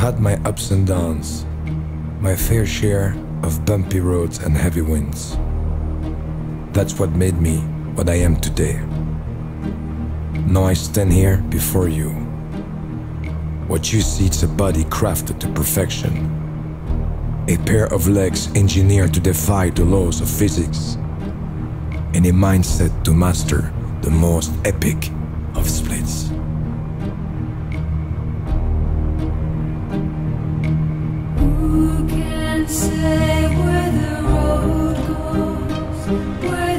had my ups and downs, my fair share of bumpy roads and heavy winds. That's what made me what I am today. Now I stand here before you. What you see is a body crafted to perfection, a pair of legs engineered to defy the laws of physics, and a mindset to master the most epic of splits. Who can say where the road goes? Where